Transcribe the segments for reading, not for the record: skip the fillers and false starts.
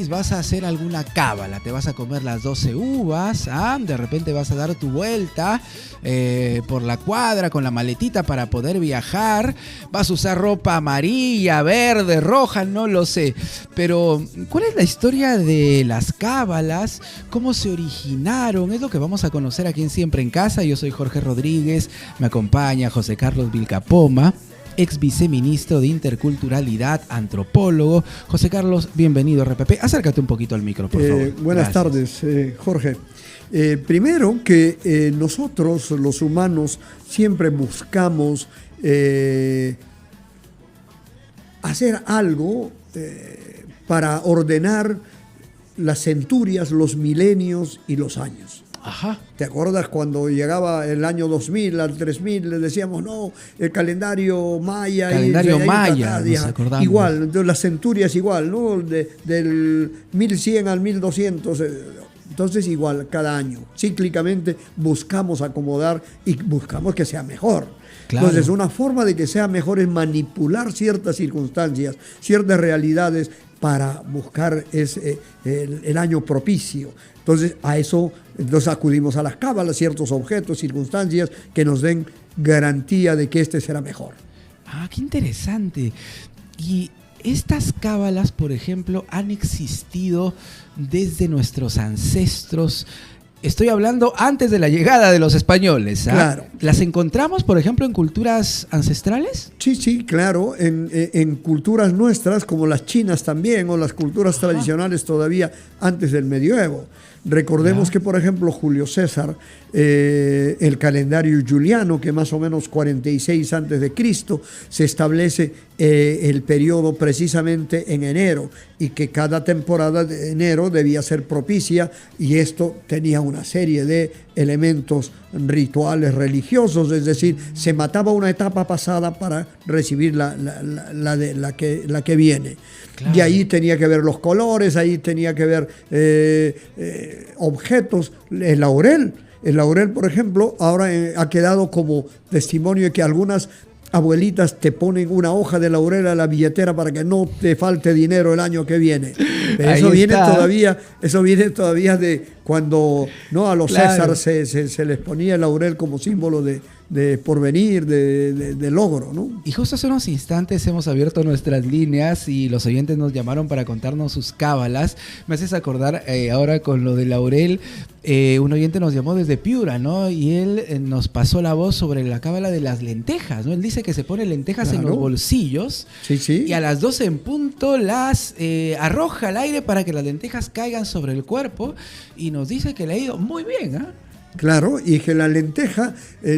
vas a hacer alguna cábala, te vas a comer las 12 uvas, de repente vas a dar tu vuelta por la cuadra con la maletita para poder viajar, vas a usar ropa amarilla, verde, roja, no lo sé, pero ¿cuál es la historia de las cábalas? ¿Cómo se originaron? Es lo que vamos a conocer aquí en Siempre en Casa. Yo soy Jorge Rodríguez, me acompaña José Carlos Vilcapoma, ex viceministro de Interculturalidad, antropólogo. José Carlos, bienvenido a RPP. Acércate un poquito al micro, por favor. Buenas tardes, Jorge. Primero que nosotros, los humanos, siempre buscamos hacer algo para ordenar las centurias, los milenios y los años. Ajá. ¿Te acuerdas cuando llegaba el año 2000 al 3000? Le decíamos, no, el calendario maya. Calendario maya, nos acordamos. Igual, entonces las centurias igual, ¿no? Del 1100 al 1200. Entonces igual, cada año, cíclicamente buscamos acomodar y buscamos que sea mejor. Claro. Entonces, una forma de que sea mejor es manipular ciertas circunstancias, ciertas realidades para buscar el año propicio. Entonces, a eso acudimos a las cábalas, ciertos objetos, circunstancias que nos den garantía de que este será mejor. Ah, qué interesante. Y estas cábalas, por ejemplo, han existido desde nuestros ancestros. Estoy hablando antes de la llegada de los españoles. Claro. ¿Las encontramos, por ejemplo, en culturas ancestrales? Sí, claro. En culturas nuestras, como las chinas también, o las culturas tradicionales todavía antes del medioevo. Recordemos que, por ejemplo, Julio César, el calendario juliano, que más o menos 46 antes de Cristo, se establece el periodo precisamente en enero, y que cada temporada de enero debía ser propicia, y esto tenía una serie de elementos rituales religiosos, es decir, se mataba una etapa pasada para recibir la que viene. Claro. Y ahí tenía que ver los colores, ahí tenía que ver objetos. El laurel, por ejemplo, ahora ha quedado como testimonio de que algunas abuelitas te ponen una hoja de laurel a la billetera para que no te falte dinero el año que viene. Pero eso viene todavía de cuando a los César se les ponía el laurel como símbolo de porvenir, de logro, ¿no? Y justo hace unos instantes hemos abierto nuestras líneas y los oyentes nos llamaron para contarnos sus cábalas. Me haces acordar ahora con lo de laurel. Un oyente nos llamó desde Piura, ¿no? Y él nos pasó la voz sobre la cábala de las lentejas, ¿no? Él dice que se pone lentejas en los bolsillos. Sí. Y a las 12 en punto las arroja al aire para que las lentejas caigan sobre el cuerpo. Y nos dice que le ha ido muy bien, ¿ah? Claro, y que la lenteja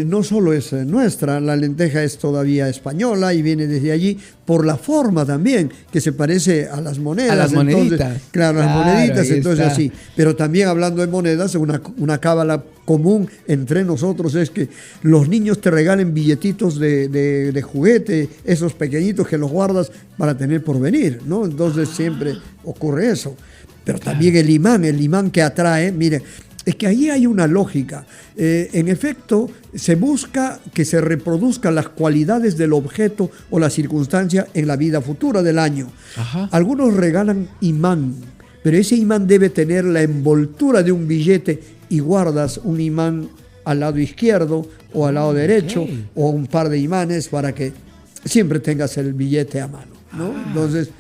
no solo es nuestra, la lenteja es todavía española y viene desde allí por la forma también, que se parece a las monedas. A las moneditas. Entonces, claro, las moneditas, entonces así. Pero también hablando de monedas, una cábala común entre nosotros es que los niños te regalen billetitos de juguete, esos pequeñitos que los guardas para tener por venir, ¿no? Entonces siempre ocurre eso. Pero también el imán que atrae, mire, es que ahí hay una lógica. En efecto, se busca que se reproduzcan las cualidades del objeto o la circunstancia en la vida futura del año. Ajá. Algunos regalan imán, pero ese imán debe tener la envoltura de un billete y guardas un imán al lado izquierdo o al lado derecho, o un par de imanes para que siempre tengas el billete a mano, ¿no? Entonces,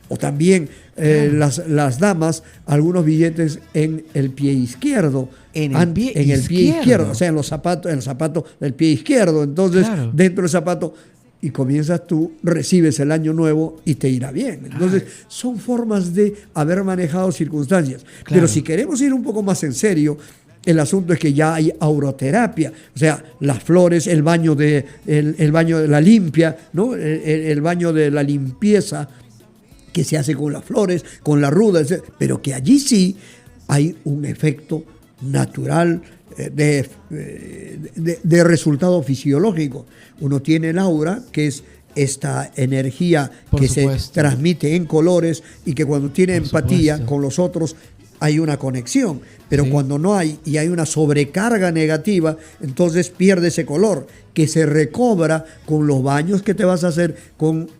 o también las damas, algunos billetes en el pie izquierdo. En el pie izquierdo. O sea, en el zapato del pie izquierdo. Entonces, dentro del zapato, y comienzas tú, recibes el año nuevo y te irá bien. Entonces, son formas de haber manejado circunstancias. Claro. Pero si queremos ir un poco más en serio, el asunto es que ya hay auroterapia, o sea, las flores, el baño de la limpia, ¿no? El baño de la limpieza que se hace con las flores, con la ruda, etc. Pero que allí sí hay un efecto natural de resultado fisiológico. Uno tiene el aura, que es esta energía que se transmite en colores y que cuando tiene empatía con los otros hay una conexión, pero cuando no hay y hay una sobrecarga negativa, entonces pierde ese color que se recobra con los baños que te vas a hacer con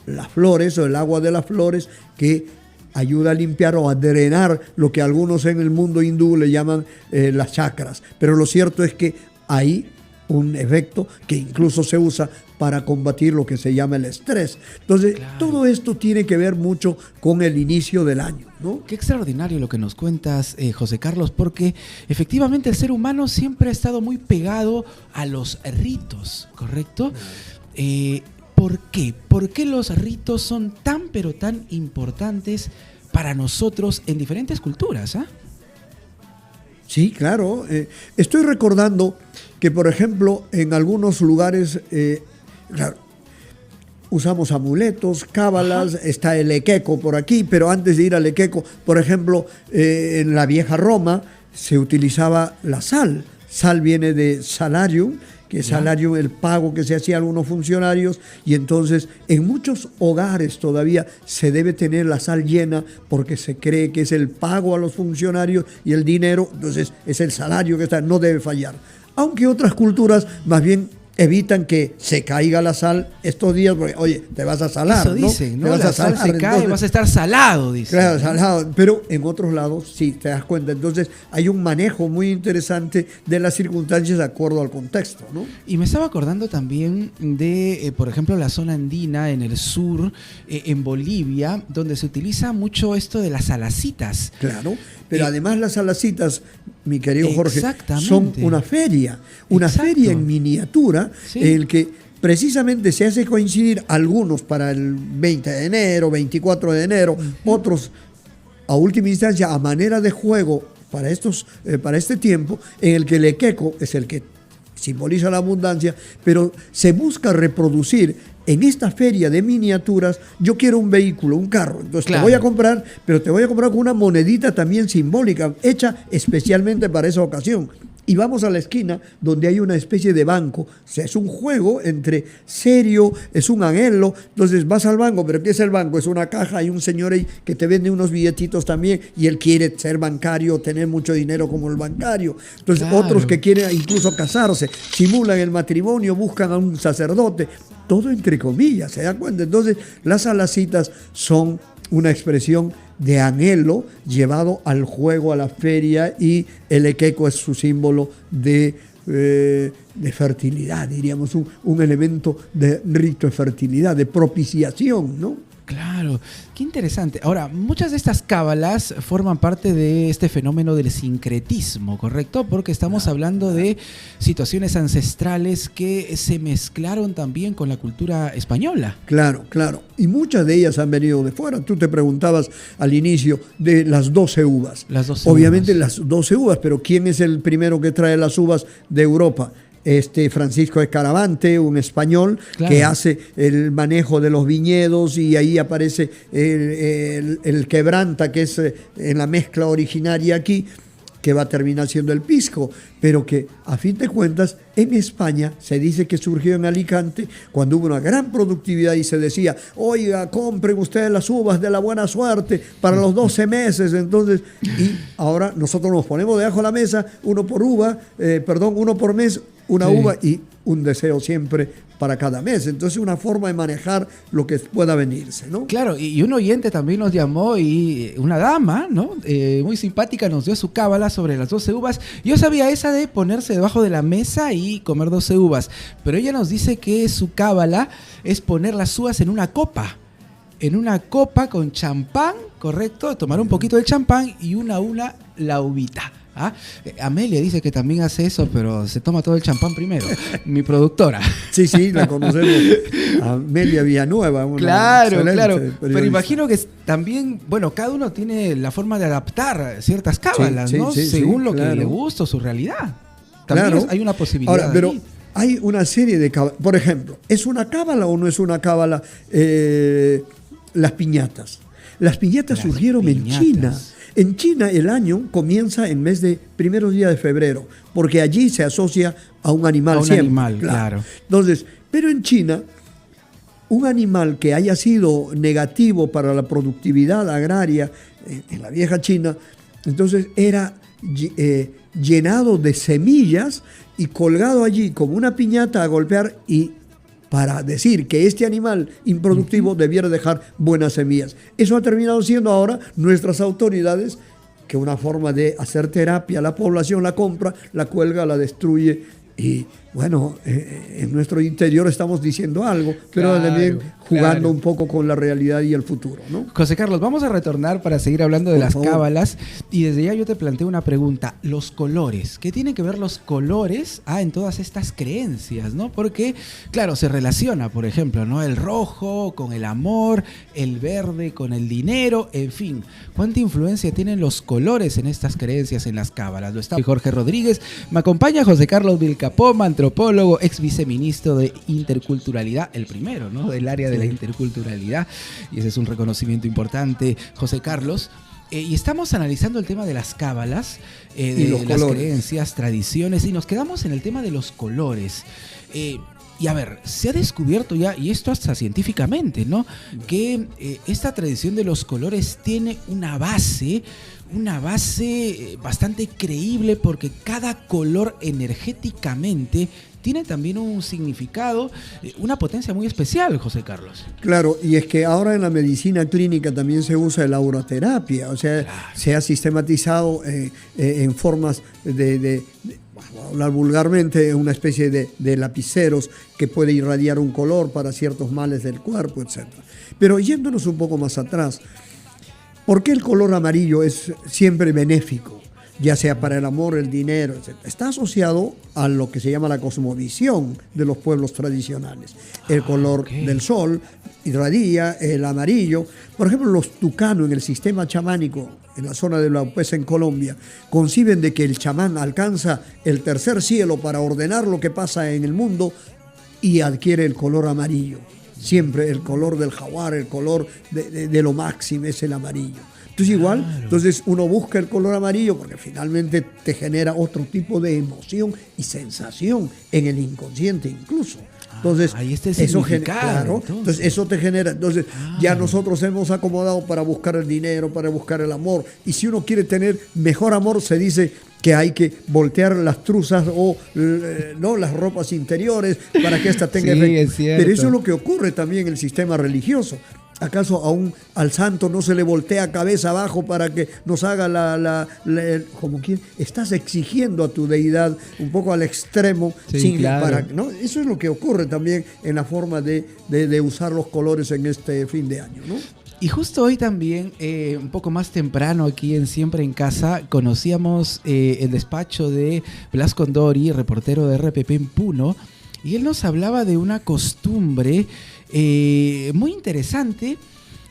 las flores o el agua de las flores que ayuda a limpiar o a drenar lo que algunos en el mundo hindú le llaman las chakras. Pero lo cierto es que hay un efecto que incluso se usa para combatir lo que se llama el estrés. Entonces, todo esto tiene que ver mucho con el inicio del año, ¿no? Qué extraordinario lo que nos cuentas, José Carlos, porque efectivamente el ser humano siempre ha estado muy pegado a los ritos, ¿correcto? ¿Por qué? ¿Por qué los ritos son tan pero tan importantes para nosotros en diferentes culturas? Sí, claro. Estoy recordando que, por ejemplo, en algunos lugares, claro, usamos amuletos, cábalas, está el equeco por aquí, pero antes de ir al equeco, por ejemplo, en la vieja Roma se utilizaba la sal. Sal viene de salarium, que es salario, el pago que se hacía a algunos funcionarios, y entonces en muchos hogares todavía se debe tener la sal llena porque se cree que es el pago a los funcionarios y el dinero, entonces es el salario que está, no debe fallar. Aunque otras culturas más bien evitan que se caiga la sal estos días, porque, oye, te vas a salar, eso dicen, ¿no? Te vas la a salar, sal se cae, entonces, vas a estar salado, dicen. Claro, salado, pero en otros lados sí, te das cuenta. Entonces hay un manejo muy interesante de las circunstancias de acuerdo al contexto, ¿no? Y me estaba acordando también de, por ejemplo, la zona andina en el sur, en Bolivia, donde se utiliza mucho esto de las salacitas. Claro, pero además las salacitas, mi querido Jorge, son una feria en miniatura, sí, en el que precisamente se hace coincidir algunos para el 20 de enero, 24 de enero, otros a última instancia a manera de juego para este tiempo, en el que el equeco es el que simboliza la abundancia, pero se busca reproducir en esta feria de miniaturas. Yo quiero un vehículo, un carro, entonces te voy a comprar, pero te voy a comprar con una monedita también simbólica, hecha especialmente para esa ocasión. Y vamos a la esquina donde hay una especie de banco. O sea, es un juego entre serio, es un anhelo. Entonces vas al banco, pero ¿qué es el banco? Es una caja, hay un señor ahí que te vende unos billetitos también y él quiere ser bancario, tener mucho dinero como el bancario. Entonces otros que quieren incluso casarse, simulan el matrimonio, buscan a un sacerdote. Todo entre comillas, ¿se dan cuenta? Entonces las salacitas son una expresión de anhelo llevado al juego, a la feria, y el equeco es su símbolo de fertilidad, diríamos, un elemento de rito de fertilidad, de propiciación, ¿no? Claro, qué interesante. Ahora, muchas de estas cábalas forman parte de este fenómeno del sincretismo, ¿correcto? Porque estamos hablando de situaciones ancestrales que se mezclaron también con la cultura española. Claro, claro. Y muchas de ellas han venido de fuera. Tú te preguntabas al inicio de las 12 uvas. Las 12 Obviamente uvas. Las 12 uvas, pero ¿quién es el primero que trae las uvas de Europa? Francisco Escaravante, un español, que hace el manejo de los viñedos, y ahí aparece el quebranta, que es en la mezcla originaria aquí, que va a terminar siendo el pisco, pero que a fin de cuentas en España se dice que surgió en Alicante cuando hubo una gran productividad y se decía, oiga, compren ustedes las uvas de la buena suerte para los 12 meses, entonces, y ahora nosotros nos ponemos debajo de la mesa, uno por mes, una uva y un deseo siempre para cada mes. Entonces, una forma de manejar lo que pueda venirse, ¿no? Claro, y un oyente también nos llamó, y una dama, ¿no? Muy simpática, nos dio su cábala sobre las 12 uvas. Yo sabía esa de ponerse debajo de la mesa y comer 12 uvas, pero ella nos dice que su cábala es poner las uvas en una copa. En una copa con champán, ¿correcto? Tomar un poquito de champán y una la uvita. Amelia dice que también hace eso, pero se toma todo el champán primero. Mi productora. Sí, la conocemos. Amelia Villanueva. Claro. Periodista. Pero imagino que también, bueno, cada uno tiene la forma de adaptar ciertas cábalas, ¿no? Según lo que le gusta o su realidad. También hay una posibilidad. Ahora, pero hay una serie de cábalas. Por ejemplo, ¿es una cábala o no es una cábala las piñatas? Las piñatas surgieron en China. En China el año comienza en mes de primeros días de febrero, porque allí se asocia a un animal siempre. Animal, claro. Entonces, pero en China, un animal que haya sido negativo para la productividad agraria en la vieja China, entonces era llenado de semillas y colgado allí como una piñata a golpear, y para decir que este animal improductivo debiera dejar buenas semillas. Eso ha terminado siendo ahora nuestras autoridades, que una forma de hacer terapia, la población la compra, la cuelga, la destruye. Y bueno, en nuestro interior estamos diciendo algo, pero también jugando un poco con la realidad y el futuro, ¿no? José Carlos, vamos a retornar para seguir hablando de las cábalas. Y desde ya yo te planteo una pregunta. Los colores, ¿qué tienen que ver los colores en todas estas creencias, ¿no? Porque, claro, se relaciona, por ejemplo, ¿no? El rojo con el amor, el verde con el dinero, en fin. ¿Cuánta influencia tienen los colores en estas creencias, en las cábalas? Lo está Jorge Rodríguez. Me acompaña José Carlos Vilcapoma, antropólogo, ex viceministro de Interculturalidad, el primero, ¿no? Del área de la interculturalidad, y ese es un reconocimiento importante, José Carlos. Y estamos analizando el tema de las cábalas, de las creencias, tradiciones, y nos quedamos en el tema de los colores. Y a ver, se ha descubierto ya, y esto hasta científicamente, ¿no? Que esta tradición de los colores tiene una base bastante creíble, porque cada color energéticamente tiene también un significado, una potencia muy especial, José Carlos. Claro, y es que ahora en la medicina clínica también se usa el auraterapia, o sea, se ha sistematizado en formas de hablar vulgarmente, una especie de lapiceros que puede irradiar un color para ciertos males del cuerpo, etc. Pero yéndonos un poco más atrás, ¿por qué el color amarillo es siempre benéfico? Ya sea para el amor, el dinero, etc. Está asociado a lo que se llama la cosmovisión de los pueblos tradicionales. El color del sol irradia, el amarillo. Por ejemplo, los tucanos en el sistema chamánico, en la zona de la Opuesa en Colombia, conciben de que el chamán alcanza el tercer cielo para ordenar lo que pasa en el mundo y adquiere el color amarillo. Siempre el color del jaguar, el color de lo máximo es el amarillo. Entonces igual, entonces uno busca el color amarillo porque finalmente te genera otro tipo de emoción y sensación en el inconsciente incluso. Entonces, ahí está el significado. Entonces eso te genera. Entonces ya nosotros hemos acomodado para buscar el dinero, para buscar el amor. Y si uno quiere tener mejor amor, se dice que hay que voltear las truzas o no las ropas interiores para que ésta tenga efecto. Pero eso es lo que ocurre también en el sistema religioso. ¿Acaso aún al santo no se le voltea cabeza abajo para que nos haga como quien estás exigiendo a tu deidad un poco al extremo? ¿No? Eso es lo que ocurre también en la forma de usar los colores en este fin de año, ¿no? Y justo hoy también, un poco más temprano aquí en Siempre en Casa, conocíamos el despacho de Blas Condori, reportero de RPP en Puno, y él nos hablaba de una costumbre muy interesante,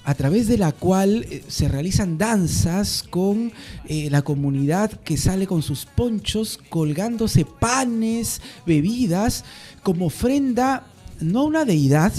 a través de la cual se realizan danzas con la comunidad que sale con sus ponchos, colgándose panes, bebidas, como ofrenda no a una deidad,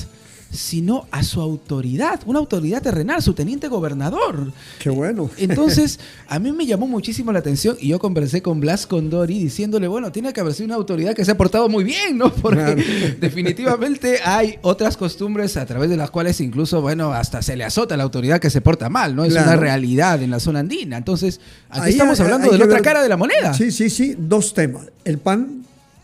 sino a su autoridad, una autoridad terrenal, su teniente gobernador. ¡Qué bueno! Entonces, a mí me llamó muchísimo la atención y yo conversé con Blas Condori diciéndole, bueno, tiene que haber sido una autoridad que se ha portado muy bien, ¿no? Porque definitivamente hay otras costumbres a través de las cuales incluso, bueno, hasta se le azota a la autoridad que se porta mal, ¿no? Es una realidad en la zona andina. Entonces, aquí estamos hablando de la otra cara de la moneda. Sí. Dos temas. El pan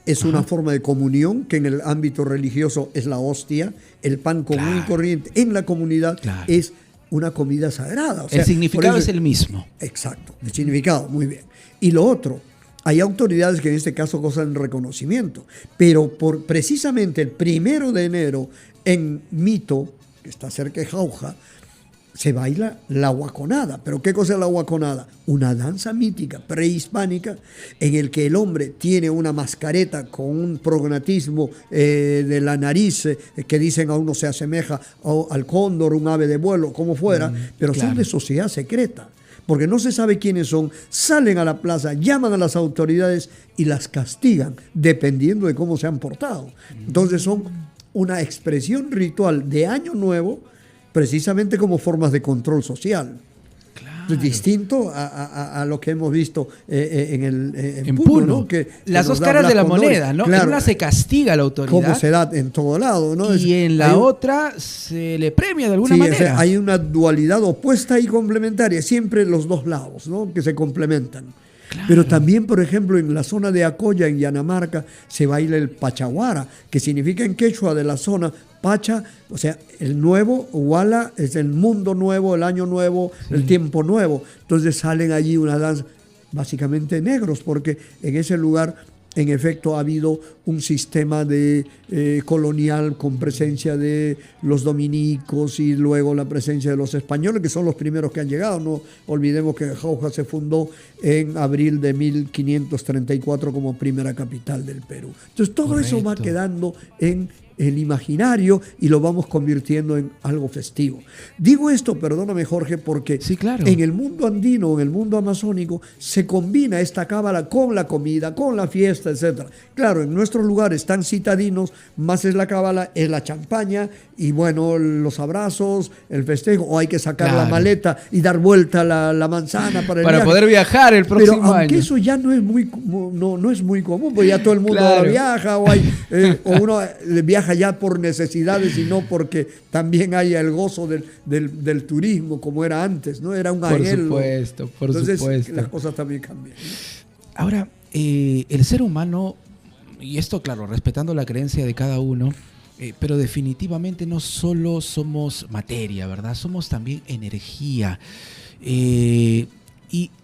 es una forma de comunión que en el ámbito religioso es la hostia. El pan común y corriente en la comunidad es una comida sagrada. O sea, el significado es el mismo. Exacto, el significado, muy bien. Y lo otro, hay autoridades que en este caso gozan reconocimiento, pero precisamente el 1 de enero en Mito, que está cerca de Jauja, se baila la huaconada. ¿Pero qué cosa es la huaconada? Una danza mítica prehispánica en el que el hombre tiene una mascareta con un prognatismo de la nariz que dicen a uno se asemeja al cóndor, un ave de vuelo, como fuera, pero son de sociedad secreta. Porque no se sabe quiénes son, salen a la plaza, llaman a las autoridades y las castigan, dependiendo de cómo se han portado. Entonces son una expresión ritual de Año Nuevo, precisamente como formas de control social. Distinto a lo que hemos visto en Puno, ¿no? Que las dos caras de la moneda, ¿no? En una se castiga a la autoridad, como se da en todo lado, ¿no? Y en la otra se le premia de alguna manera. O sea, hay una dualidad opuesta y complementaria, siempre los dos lados, ¿no? Que se complementan. Claro. Pero también, por ejemplo, en la zona de Acoya, en Yanamarca, se baila el Pachaguara, que significa en quechua de la zona Pacha, o sea, el nuevo, Wala es el mundo nuevo, el año nuevo, el tiempo nuevo. Entonces salen allí una danza, básicamente negros, porque en ese lugar, en efecto, ha habido un sistema de colonial con presencia de los dominicos y luego la presencia de los españoles, que son los primeros que han llegado. No olvidemos que Jauja se fundó en abril de 1534 como primera capital del Perú. Entonces todo eso va quedando en el imaginario y lo vamos convirtiendo en algo festivo. Digo esto, perdóname Jorge, porque sí, claro, en el mundo andino, en el mundo amazónico, se combina esta cábala con la comida, con la fiesta, etc. Claro, en nuestros lugares tan citadinos, más es la cábala, es la champaña y bueno, los abrazos, el festejo, o hay que sacar la maleta y dar vuelta la manzana para el viaje. Poder viajar el próximo Pero aunque año. eso ya no es muy común, porque ya todo el mundo ahora viaja o uno viaja ya por necesidades y no porque también haya el gozo del turismo como era antes, ¿no? Era un anhelo. Por supuesto. Las cosas también cambian. Ahora, el ser humano, y esto claro, respetando la creencia de cada uno, pero definitivamente no solo somos materia, ¿verdad? Somos también energía. Y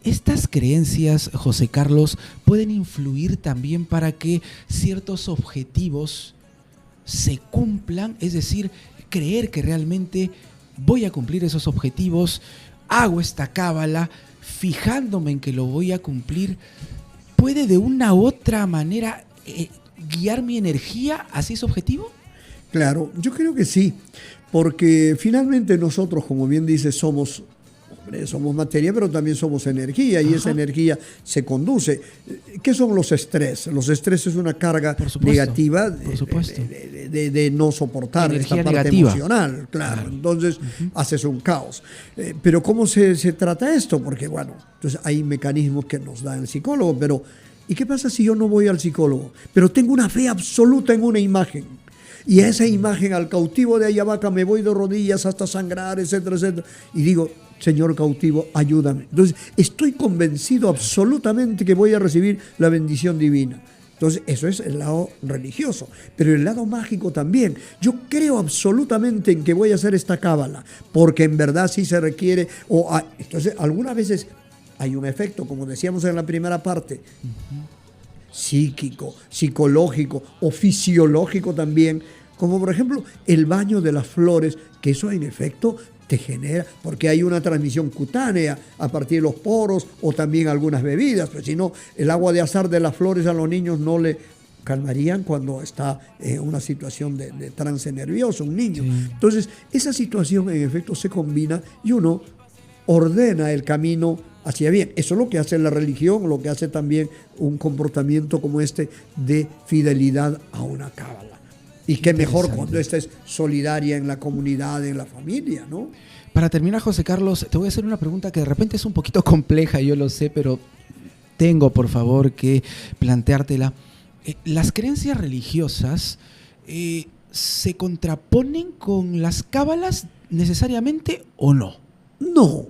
estas creencias, José Carlos, pueden influir también para que ciertos objetivos se cumplan, es decir, creer que realmente voy a cumplir esos objetivos, hago esta cábala, fijándome en que lo voy a cumplir, ¿puede de una u otra manera guiar mi energía hacia ese objetivo? Claro, yo creo que sí, porque finalmente nosotros, como bien dices, somos materia, pero también somos energía y esa energía se conduce. ¿Qué son los estrés? Los estrés es una carga negativa de no soportar energía esta parte negativa. Emocional. Claro. Entonces haces un caos. Pero ¿cómo se trata esto? Porque bueno, entonces hay mecanismos que nos da el psicólogo, pero ¿y qué pasa si yo no voy al psicólogo? Pero tengo una fe absoluta en una imagen. Y a esa imagen, al cautivo de Ayabaca, me voy de rodillas hasta sangrar, etcétera, etcétera. Y digo, Señor cautivo, ayúdame. Entonces, estoy convencido absolutamente que voy a recibir la bendición divina. Entonces, eso es el lado religioso. Pero el lado mágico también. Yo creo absolutamente en que voy a hacer esta cábala, porque en verdad sí se requiere. Entonces, algunas veces hay un efecto, como decíamos en la primera parte, psíquico, psicológico o fisiológico también, como por ejemplo el baño de las flores, que eso en efecto te genera, porque hay una transmisión cutánea a partir de los poros o también algunas bebidas, pero si no, el agua de azahar de las flores a los niños no le calmarían cuando está en una situación de trance nervioso, un niño. Sí. Entonces, esa situación en efecto se combina y uno ordena el camino hacia bien. Eso es lo que hace la religión, lo que hace también un comportamiento como este de fidelidad a una cábala. Y qué mejor cuando esta es solidaria en la comunidad, en la familia, ¿no? Para terminar, José Carlos, te voy a hacer una pregunta que de repente es un poquito compleja, yo lo sé, pero tengo por favor que planteártela. ¿Las creencias religiosas se contraponen con las cábalas necesariamente o no? No.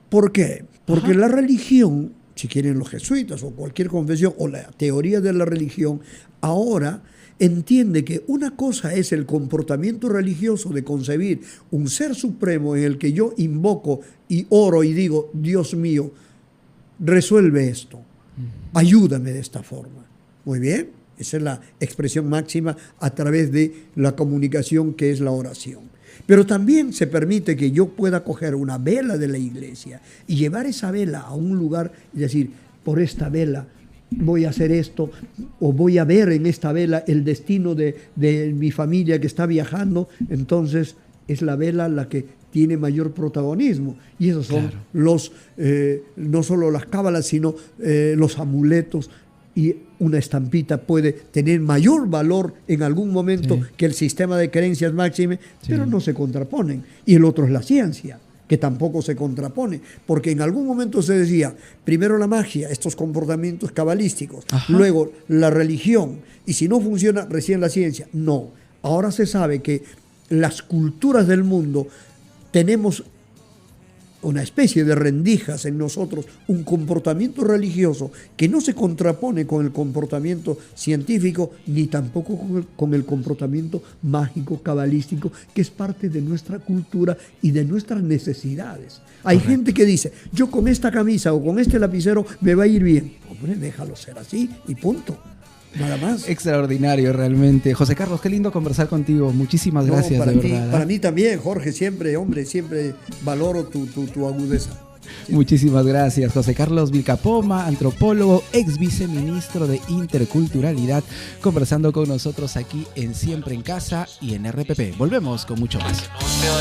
¿Por qué? Porque la religión, si quieren los jesuitas o cualquier confesión o la teoría de la religión, ahora entiende que una cosa es el comportamiento religioso de concebir un ser supremo en el que yo invoco y oro y digo, Dios mío, resuelve esto, ayúdame de esta forma. Muy bien, esa es la expresión máxima a través de la comunicación que es la oración. Pero también se permite que yo pueda coger una vela de la iglesia y llevar esa vela a un lugar y decir, por esta vela voy a hacer esto, o voy a ver en esta vela el destino de mi familia que está viajando, entonces es la vela la que tiene mayor protagonismo. Y esos son los, no solo las cábalas, sino los amuletos, y una estampita puede tener mayor valor en algún momento que el sistema de creencias máxime, pero no se contraponen. Y el otro es la ciencia, que tampoco se contrapone, porque en algún momento se decía, primero la magia, estos comportamientos cabalísticos, luego la religión, y si no funciona, recién la ciencia. No, ahora se sabe que las culturas del mundo tenemos una especie de rendijas en nosotros, un comportamiento religioso que no se contrapone con el comportamiento científico ni tampoco con el comportamiento mágico, cabalístico, que es parte de nuestra cultura y de nuestras necesidades. Hay gente que dice, yo con esta camisa o con este lapicero me va a ir bien. Hombre, déjalo ser así y punto. Nada más. Extraordinario, realmente. José Carlos, qué lindo conversar contigo. Muchísimas gracias, para de ti, verdad. para mí también, Jorge, siempre, hombre, siempre valoro tu agudeza. Sí. Muchísimas gracias. José Carlos Vilcapoma, antropólogo, ex viceministro de Interculturalidad, conversando con nosotros aquí en Siempre en Casa y en RPP. Volvemos con mucho más.